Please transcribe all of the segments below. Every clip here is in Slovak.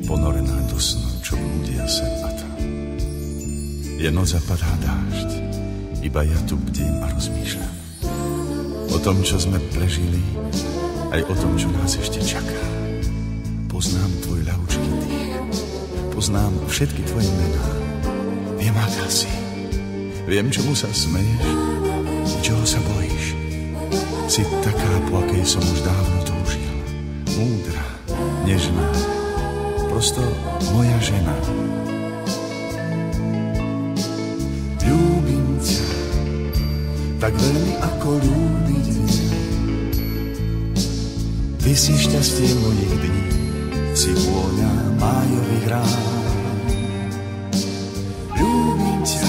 ponorená do snu, čo blúdia sem a tam. Je noc a padá dážď, iba ja tu bdím a rozmýšľam. O tom, čo sme prežili, aj o tom, čo nás ešte čaká. Poznám tvoj ľahučký dých, poznám všetky tvoje mená. Viem, aká si, viem, čomu sa smeješ, čoho sa bojíš. Si taká, po akej som už dávno túžil. Múdra, nežná, prosto moja žena. Ľúbim ťa, tak veľmi ako ľúbiť viem. Ty si šťastie mojich dní, si vôňa májových rán. Ľúbim ťa,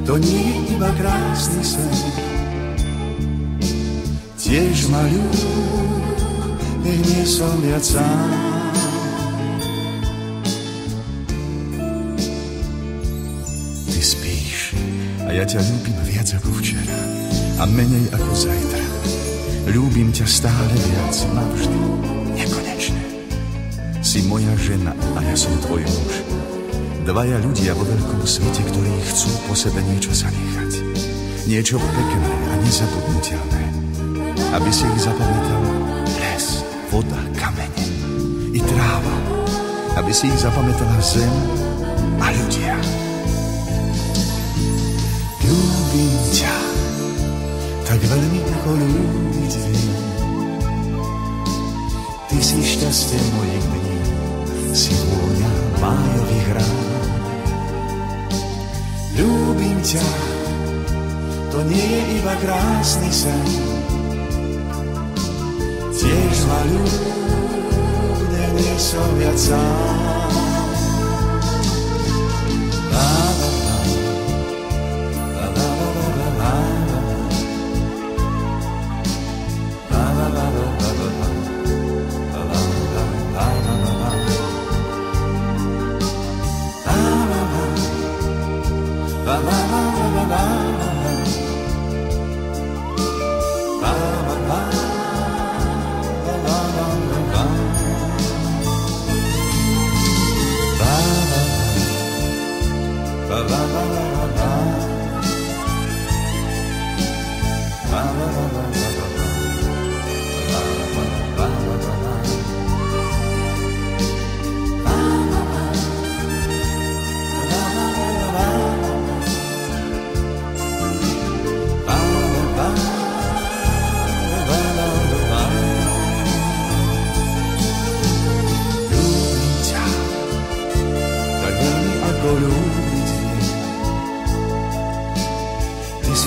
to nie je iba krásny sen. Tiež ma ľúb, nech nie som viac sám. Ty spíš a ja ťa ľúbim viac ako včera a menej ako zajtra. Ľúbim ťa stále viac, navždy, nekonečne. Si moja žena a ja som tvoj muž. Dvaja ľudia vo veľkom svete, ktorí chcú po sebe niečo zanechať. Niečo pekné a nezabudnutelné. Aby si ich zapamätal les, voda, kamene i tráva. Aby si ich zapamätala zem a ľudia. Ľúbim ťa, tak veľmi ako ľúbiť viem. Ty si šťastie mojich dní, si vôňa májových rán. Ľúbim ťa, to nie je iba krásny sen. Tiež ma ľúb, nie som viac sám.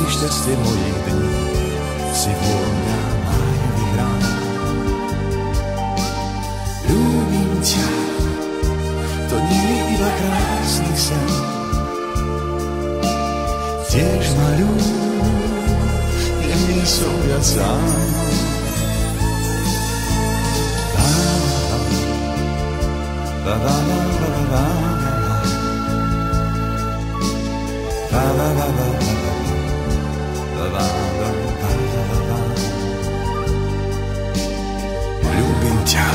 Šťastie mojich dní, si vôňa májových rán. Ľúbim ťa, to nie je iba krásny sen. Tiež ma ľúb, nie som viac sám. Ľúbim ťa. Ľúbim ťa.